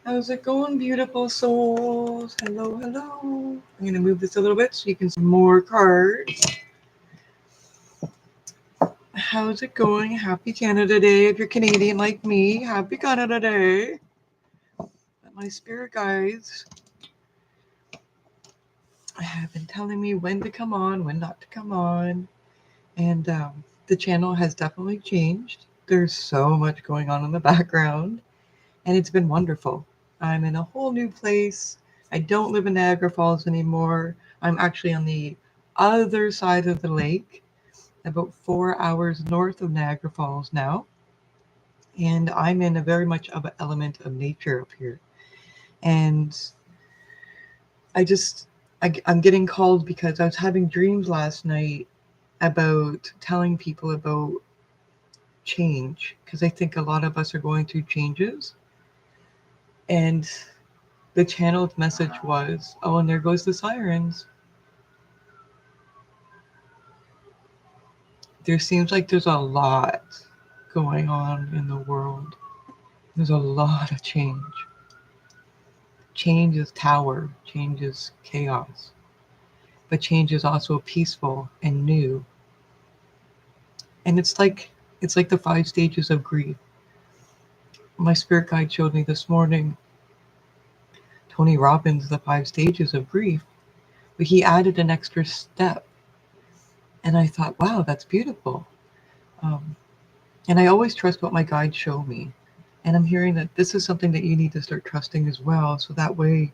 How's it going, beautiful souls? Hello, hello. I'm going to move this a little bit so you can see more cards. How's it going? Happy Canada Day. If you're Canadian like me, happy Canada Day. My spirit guides have been telling me when to come on, when not to come on. And the channel has definitely changed. There's so much going on in the background, and it's been wonderful. I'm in a whole new place. I don't live in Niagara Falls anymore. I'm actually on the other side of the lake, about 4 hours north of Niagara Falls now. And I'm in a very much of an element of nature up here. And I'm getting called because I was having dreams last night about telling people about change, because I think a lot of us are going through changes. And the channeled message was, oh, and there goes the sirens. There seems like there's a lot going on in the world. There's a lot of change. Change is tower, change is chaos. But change is also peaceful and new. And it's like the 5 stages of grief. My spirit guide showed me this morning Tony Robbins, the 5 stages of grief, but he added an extra step. And I thought, wow, that's beautiful. And I always trust what my guides show me. And I'm hearing that this is something that you need to start trusting as well. So that way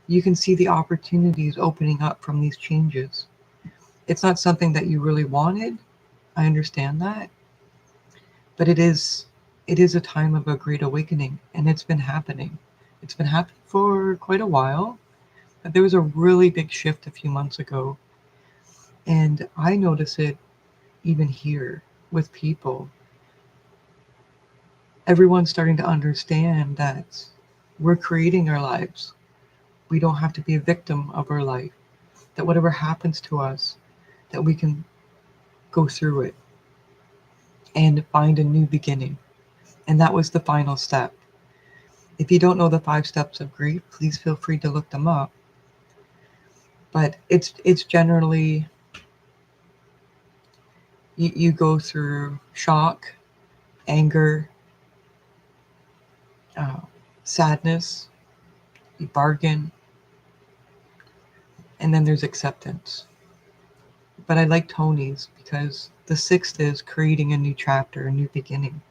you can see the opportunities opening up from these changes. It's not something that you really wanted. I understand that. But it is a time of a great awakening, and it's been happening. It's been happening for quite a while. But there was a really big shift a few months ago. And I notice it even here with people. Everyone's starting to understand that we're creating our lives. We don't have to be a victim of our life. That whatever happens to us, that we can go through it and find a new beginning. And that was the final step. If you don't know the 5 steps of grief, please feel free to look them up. But it's generally, you go through shock, anger, sadness, you bargain, and then there's acceptance. But I like Tony's because the 6th is creating a new chapter, a new beginning.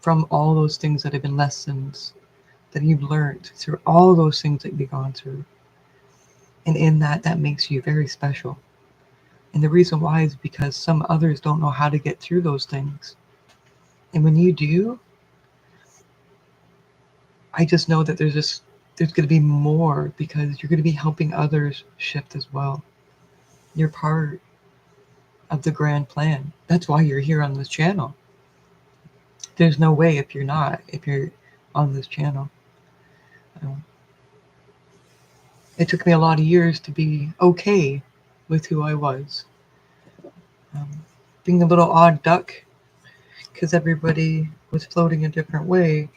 From all those things that have been lessons that you've learned through all those things that you've gone through. And in that makes you very special. And the reason why is because some others don't know how to get through those things. And when you do, I just know that there's going to be more, because you're going to be helping others shift as well. You're part of the grand plan. That's why you're here on this channel. There's no way if you're on this channel. It took me a lot of years to be okay with who I was. Being a little odd duck, because everybody was floating a different way.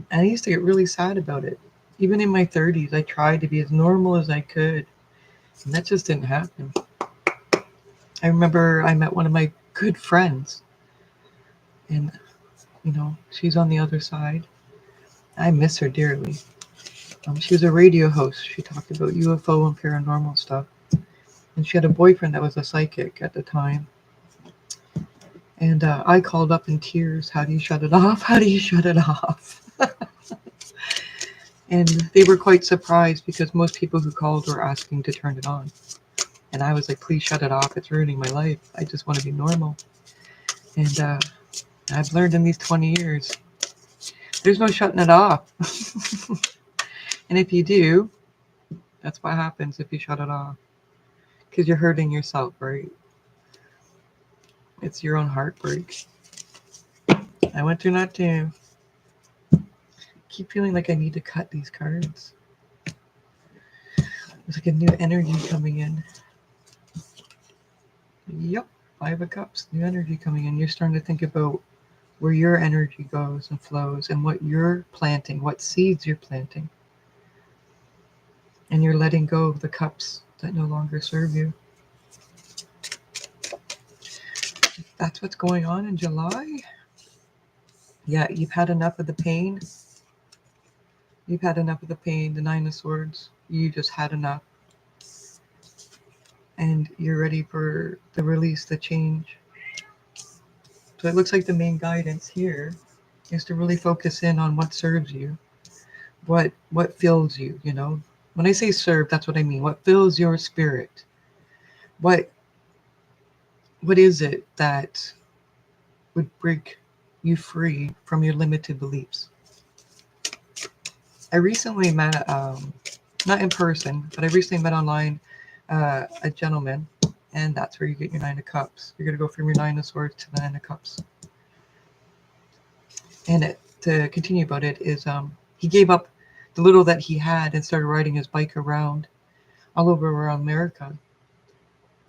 And I used to get really sad about it. Even in my 30s, I tried to be as normal as I could. And that just didn't happen. I remember I met one of my good friends. And, she's on the other side. I miss her dearly. She was a radio host. She talked about UFO and paranormal stuff. And she had a boyfriend that was a psychic at the time. And I called up in tears, how do you shut it off? How do you shut it off? And they were quite surprised, because most people who called were asking to turn it on. And I was like, please shut it off. It's ruining my life. I just want to be normal. And I've learned in these 20 years, there's no shutting it off. And if you do, that's what happens if you shut it off. Because you're hurting yourself, right? It's your own heartbreak. I went through that too. Keep feeling like I need to cut these cards. There's like a new energy coming in. Yep, 5 of Cups, new energy coming in. You're starting to think about where your energy goes and flows, and what you're planting, what seeds you're planting. And you're letting go of the cups that no longer serve you. That's what's going on in July. Yeah, you've had enough of the pain. You've had enough of the pain, the Nine of Swords. You just had enough. And you're ready for the release, the change. So it looks like the main guidance here is to really focus in on what serves you, what fills you, you know. When I say serve, that's what I mean. What fills your spirit? What is it that would break you free from your limited beliefs? I recently met, not in person, but I recently met online a gentleman, and that's where you get your Nine of Cups. You're going to go from your Nine of Swords to the Nine of Cups. And to continue about it is he gave up the little that he had and started riding his bike around all over around America.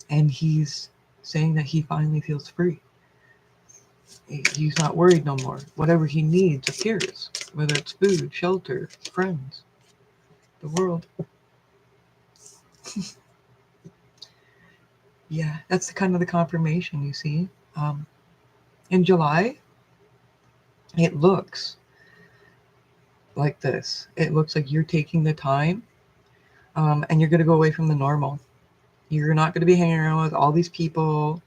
And he's saying that he finally feels free. He's not worried no more. Whatever he needs appears, whether it's food, shelter, friends, the world. Yeah, that's the kind of the confirmation you see. In July, it looks like this. It looks like you're taking the time and you're going to go away from the normal. You're not going to be hanging around with all these people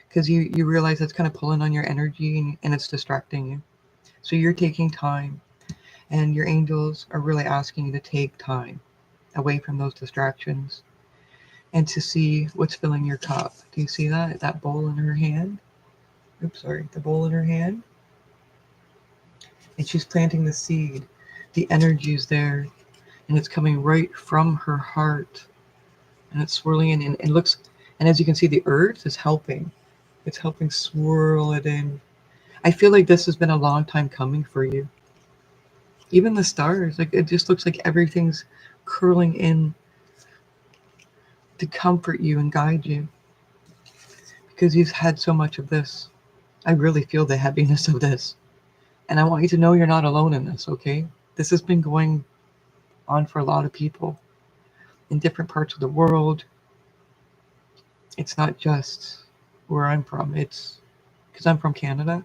because you realize that's kind of pulling on your energy and it's distracting you. So you're taking time, and your angels are really asking you to take time away from those distractions and to see what's filling your cup. Do you see that? That bowl in her hand? Oops, sorry. The bowl in her hand. And she's planting the seed. The energy is there, and it's coming right from her heart. And it's swirling in, and it looks, and as you can see, the earth is helping. It's helping swirl it in. I feel like this has been a long time coming for you. Even the stars, like it just looks like everything's curling in to comfort you and guide you because you've had so much of this. I really feel the heaviness of this. And I want you to know you're not alone in this, okay? This has been going on for a lot of people in different parts of the world. It's not just where I'm from. It's because I'm from Canada,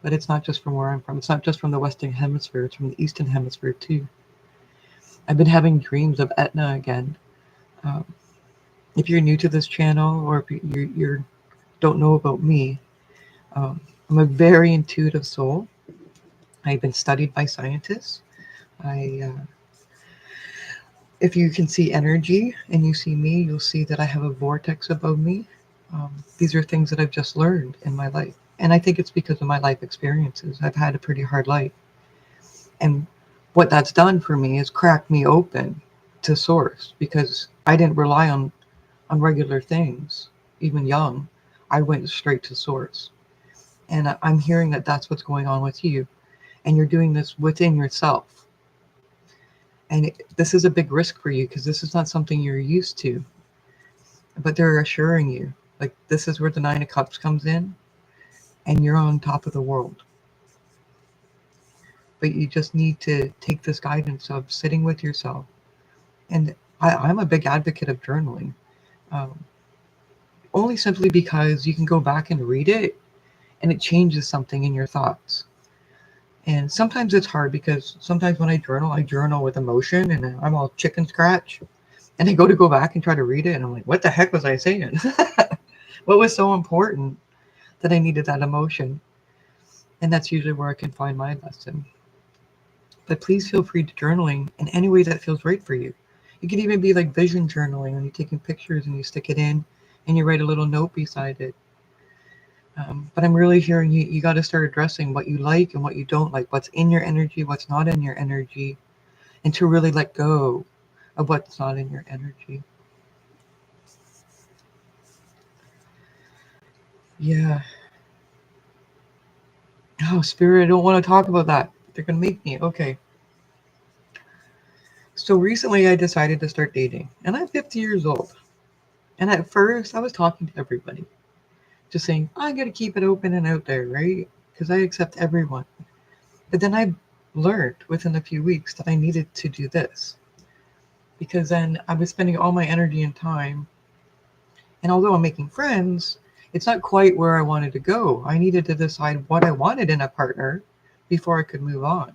but it's not just from where I'm from. It's not just from the Western Hemisphere. It's from the Eastern Hemisphere too. I've been having dreams of Etna again. If you're new to this channel, or if you don't know about me, I'm a very intuitive soul. I've been studied by scientists. If you can see energy and you see me, you'll see that I have a vortex above me. These are things that I've just learned in my life. And I think it's because of my life experiences. I've had a pretty hard life. And what that's done for me is cracked me open to source, because I didn't rely on regular things. Even young, I went straight to source. And I'm hearing that that's what's going on with you. And you're doing this within yourself. And this is a big risk for you because this is not something you're used to. But they're assuring you, like, this is where the Nine of Cups comes in, and you're on top of the world. But you just need to take this guidance of sitting with yourself. And I'm a big advocate of journaling. Only simply because you can go back and read it, and it changes something in your thoughts. And sometimes it's hard because sometimes when I journal with emotion, and I'm all chicken scratch. And I go back and try to read it, and I'm like, what the heck was I saying? What was so important that I needed that emotion? And that's usually where I can find my lesson. But please feel free to journaling in any way that feels right for you. It could even be like vision journaling, when you're taking pictures and you stick it in and you write a little note beside it. But I'm really hearing you got to start addressing what you like and what you don't like, what's in your energy, what's not in your energy, and to really let go of what's not in your energy. Yeah. Oh, Spirit, I don't want to talk about that. They're going to make me. Okay. So recently I decided to start dating, and I'm 50 years old. And at first I was talking to everybody, just saying, I got to keep it open and out there, right? because I accept everyone. But then I learned within a few weeks that I needed to do this, because then I was spending all my energy and time. And although I'm making friends, it's not quite where I wanted to go. I needed to decide what I wanted in a partner before I could move on.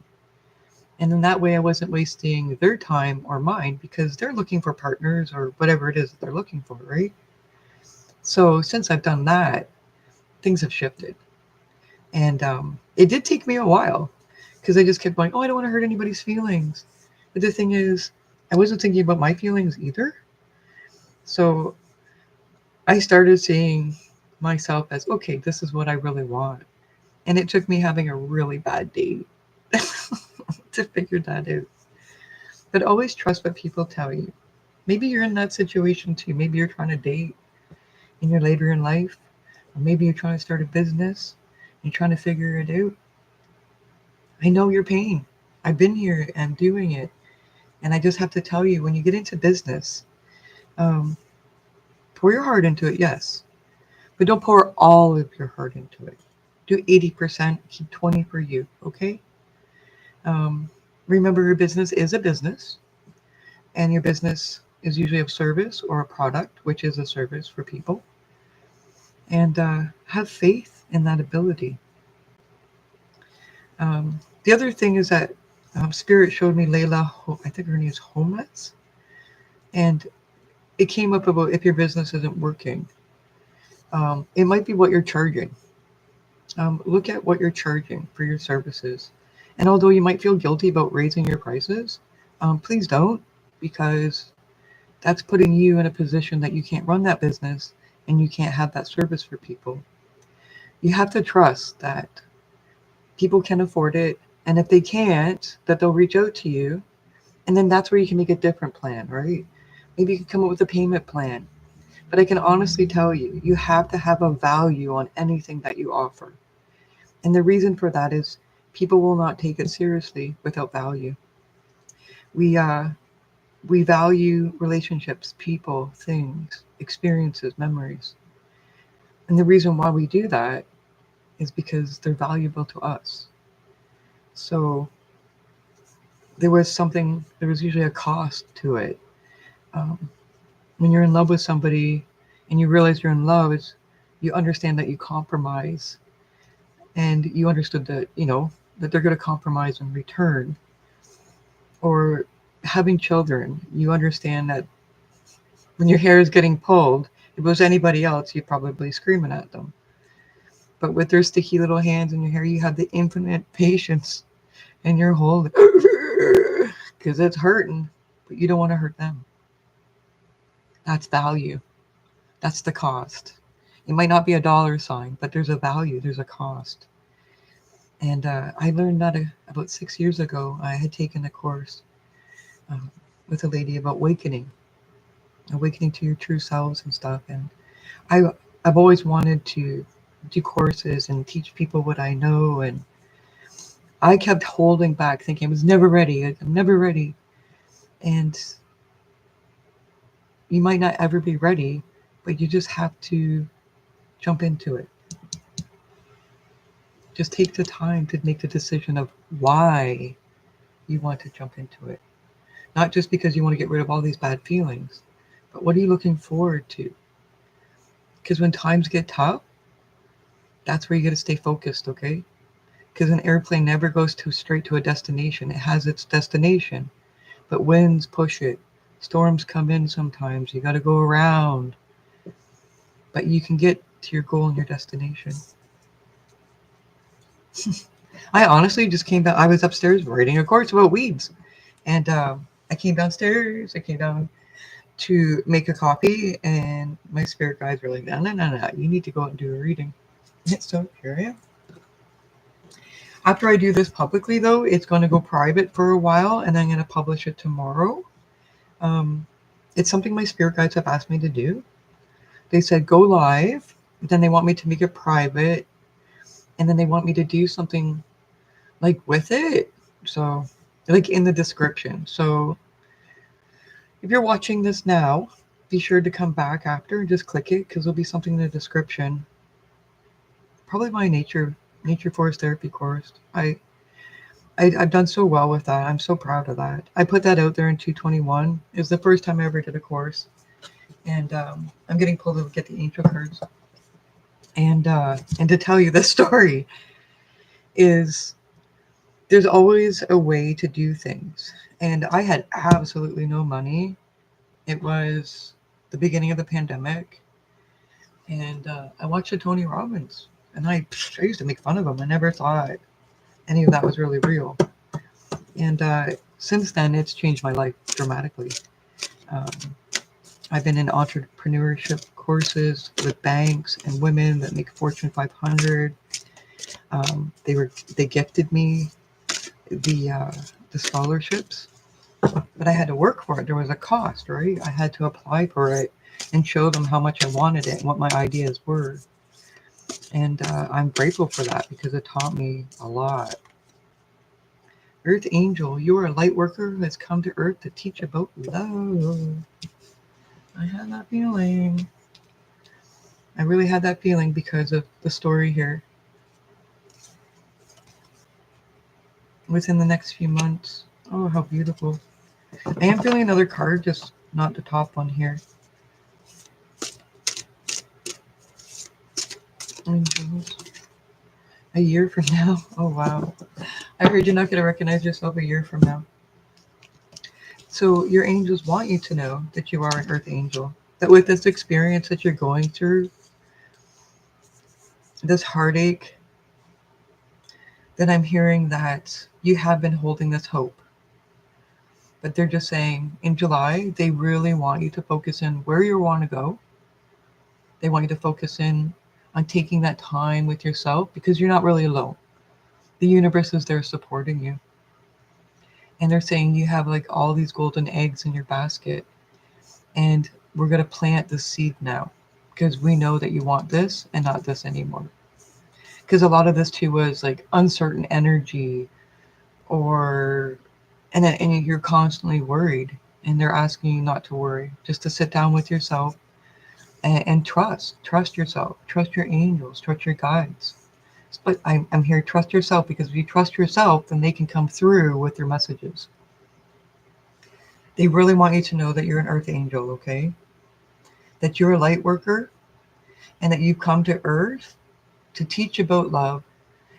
And then that way I wasn't wasting their time or mine, because they're looking for partners or whatever it is that they're looking for, right? So since I've done that, things have shifted. And it did take me a while, because I just kept going, oh, I don't want to hurt anybody's feelings. But the thing is, I wasn't thinking about my feelings either. So I started seeing myself as, okay, this is what I really want. And it took me having a really bad date to figure that out. But always trust what people tell you. Maybe you're in that situation too. Maybe you're trying to date and you're later in life. Or maybe you're trying to start a business and you're trying to figure it out. I know your pain. I've been here and doing it. And I just have to tell you, when you get into business, um, pour your heart into it, yes. But don't pour all of your heart into it. Do 80%, keep 20 for you, okay? Um, Remember, your business is a business, and your business is usually a service or a product, which is a service for people. And have faith in that ability. The other thing is that Spirit showed me Layla, I think her name is Homeless, and it came up about if your business isn't working. It might be what you're charging. Look at what you're charging for your services. And although you might feel guilty about raising your prices, please don't, because that's putting you in a position that you can't run that business and you can't have that service for people. You have to trust that people can afford it. And if they can't, that they'll reach out to you. And then that's where you can make a different plan, right? Maybe you can come up with a payment plan. But I can honestly tell you, you have to have a value on anything that you offer. And the reason for that is people will not take it seriously without value. We we value relationships, people, things, experiences, memories. And the reason why we do that is because they're valuable to us. So there was usually a cost to it. Um, when you're in love with somebody and you realize you're in love, you understand that you compromise, and you understood that, that they're going to compromise in return. Or having children, you understand that when your hair is getting pulled, if it was anybody else, you'd probably screaming at them. But with their sticky little hands in your hair, you have the infinite patience, and you're holding because it's hurting, but you don't want to hurt them. That's value. That's the cost. It might not be a dollar sign, but there's a value, there's a cost. And I learned that about 6 years ago. I had taken a course um, with a lady about awakening to your true selves and stuff. And I've always wanted to do courses and teach people what I know. And I kept holding back, thinking I was never ready. I'm never ready. And you might not ever be ready, but you just have to jump into it. Just take the time to make the decision of why you want to jump into it. Not just because you want to get rid of all these bad feelings, but what are you looking forward to? Because when times get tough, that's where you got to stay focused, okay? Because an airplane never goes straight to a destination. It has its destination, but winds push it. Storms come in sometimes. You got to go around, but you can get to your goal and your destination. I honestly just came down. I was upstairs writing a course about weeds, and I came downstairs. I came down to make a coffee, and my spirit guides were like, no, no, no, no, you need to go out and do a reading. So here I am. After I do this publicly, though, it's going to go private for a while, and I'm going to publish it tomorrow. It's something my spirit guides have asked me to do. They said go live, but then they want me to make it private, and then they want me to do something like with it. So, like in the description. So, if you're watching this now, be sure to come back after and just click it, because there'll be something in the description. Probably my nature nature forest therapy course. I've done so well with that. I'm so proud of that. I put that out there in 221. It was the first time I ever did a course, and I'm getting pulled to get the angel cards. And to tell you the story is there's always a way to do things. And I had absolutely no money. It was the beginning of the pandemic, and I watched the Tony Robbins, and I used to make fun of him. I never thought any of that was really real. And since then, it's changed my life dramatically. Um, I've been in entrepreneurship courses with banks and women that make Fortune 500. They gifted me the scholarships, but I had to work for it. There was a cost, right? I had to apply for it and show them how much I wanted it and what my ideas were. And I'm grateful for that because it taught me a lot. Earth Angel, you are a light worker who has come to Earth to teach about love. I had that feeling. I really had that feeling because of the story here. Within the next few months. Oh, how beautiful. I am feeling another card, just not the top one here. Angels. A year from now. Oh, wow. I heard you're not going to recognize yourself a year from now. So your angels want you to know that you are an earth angel. That with this experience that you're going through, this heartache, that I'm hearing that you have been holding this hope. But they're just saying in July, they really want you to focus in where you want to go. They want you to focus in on taking that time with yourself because you're not really alone. The universe is there supporting you. And they're saying you have like all these golden eggs in your basket. And we're going to plant the seed now because we know that you want this and not this anymore. Because a lot of this too was like uncertain energy or and you're constantly worried, and they're asking you not to worry, just to sit down with yourself and trust yourself, trust your angels, trust your guides. But I'm here, trust yourself, because if you trust yourself, then they can come through with their messages. They really want you to know that you're an earth angel, okay? That you're a light worker and that you've come to earth to teach about love.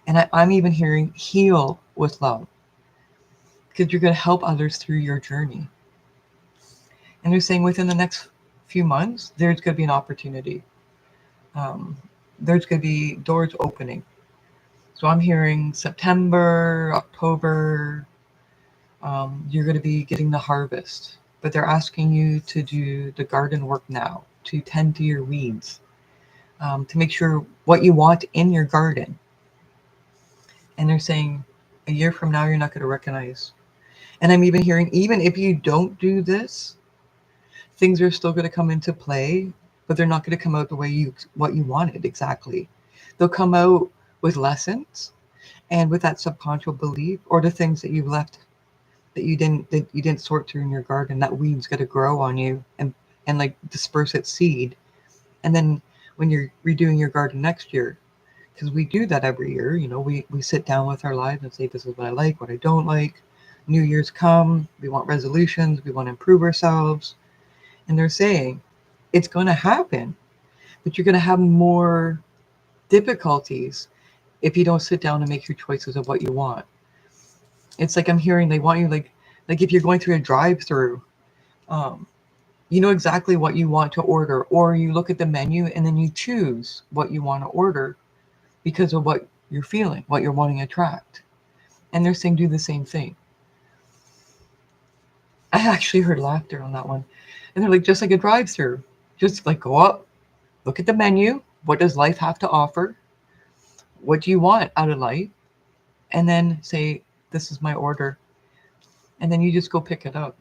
And I'm even hearing heal with love because you're going to help others through your journey. And they're saying within the next few months, there's going to be an opportunity. There's going to be doors opening. So I'm hearing September, October, you're going to be getting the harvest. But they're asking you to do the garden work now, to tend to your weeds, to make sure what you want in your garden. And they're saying a year from now, you're not going to recognize. And I'm even hearing, even if you don't do this, things are still going to come into play, but they're not going to come out the way what you wanted exactly. They'll come out with lessons and with that subconscious belief, or the things that you've left that you didn't sort through in your garden. That weed's going to grow on you and like disperse its seed. And then when you're redoing your garden next year, because we do that every year, we sit down with our lives and say, this is what I like, what I don't like. New Year's come, we want resolutions, we want to improve ourselves. And they're saying it's going to happen, but you're going to have more difficulties if you don't sit down and make your choices of what you want. It's like I'm hearing they want you like if you're going through a drive-through, you know exactly what you want to order, or you look at the menu and then you choose what you want to order because of what you're feeling, what you're wanting to attract. And they're saying do the same thing. I actually heard laughter on that one. And they're like, just like a drive-through, just like go up, look at the menu. What does life have to offer? What do you want out of life? And then say, this is my order. And then you just go pick it up.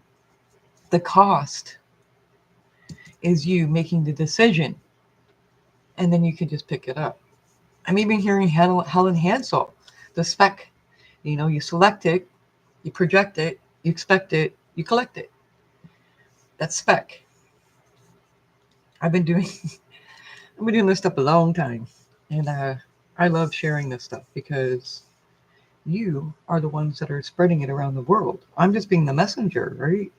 The cost is you making the decision. And then you can just pick it up. I'm even hearing Helen Hansel, the spec. You select it, you project it, you expect it, you collect it. That's spec. I've been doing this stuff a long time. And I love sharing this stuff because you are the ones that are spreading it around the world. I'm just being the messenger, right?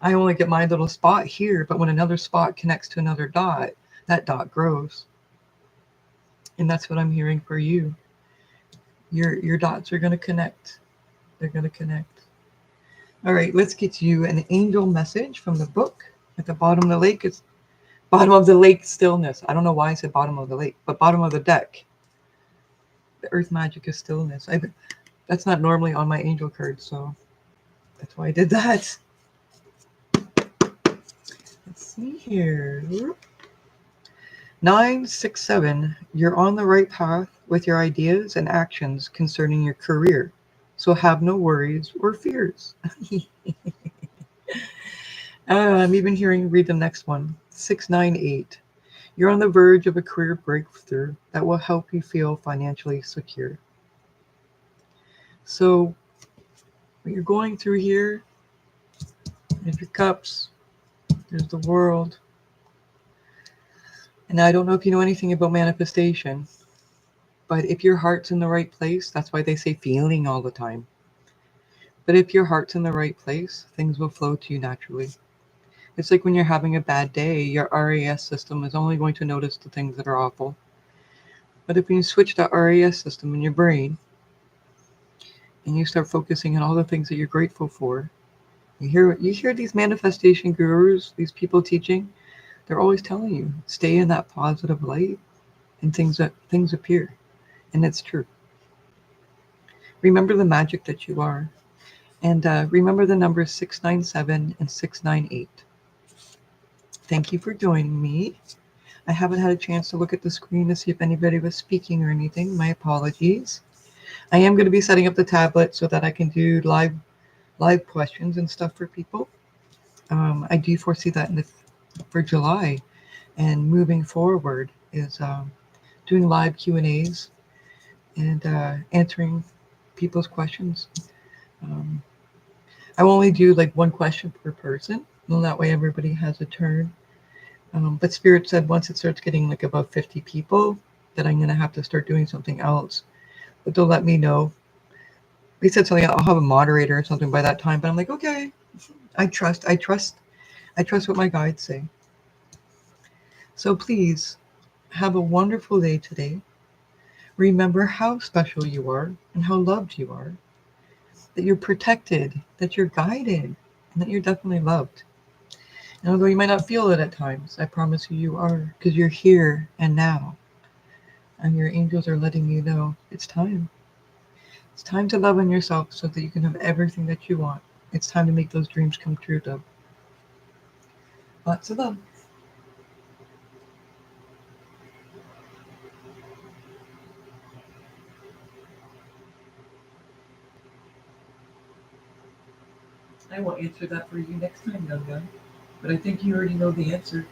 I only get my little spot here, but when another spot connects to another dot, that dot grows. And that's what I'm hearing for you. Your dots are going to connect. They're going to connect. All right, let's get you an angel message from the book. At the bottom of the lake, it's bottom of the lake stillness. I don't know why I said bottom of the lake, but bottom of the deck. The earth magic is stillness. That's not normally on my angel card, so that's why I did that. Let's see here. 967. You're on the right path with your ideas and actions concerning your career, so have no worries or fears. I'm even hearing read the next one. 698. You're on the verge of a career breakthrough that will help you feel financially secure. So, what you're going through here, there's your cups, there's the world. And I don't know if you know anything about manifestation, but if your heart's in the right place, that's why they say feeling all the time. But if your heart's in the right place, things will flow to you naturally. It's like when you're having a bad day, your RAS system is only going to notice the things that are awful. But if you switch that RAS system in your brain and you start focusing on all the things that you're grateful for, you hear these manifestation gurus, these people teaching, they're always telling you, stay in that positive light and things appear. And it's true. Remember the magic that you are. And remember the numbers 697 and 698. Thank you for joining me. I haven't had a chance to look at the screen to see if anybody was speaking or anything. My apologies. I am going to be setting up the tablet so that I can do live questions and stuff for people. I do foresee that for July, and moving forward is doing live Q&As and answering people's questions. Um, I will only do like one question per person, and that way everybody has a turn. But Spirit said once it starts getting like above 50 people, that I'm going to have to start doing something else. But they'll let me know. They said something, I'll have a moderator or something by that time. But I'm like, okay, I trust what my guides say. So please have a wonderful day today. Remember how special you are and how loved you are, that you're protected, that you're guided, and that you're definitely loved. And although you might not feel it at times, I promise you are, because you're here and now. And your angels are letting you know it's time. It's time to love on yourself so that you can have everything that you want. It's time to make those dreams come true, Dove. Lots of love. I won't answer that for you next time, young gun. But I think you already know the answer.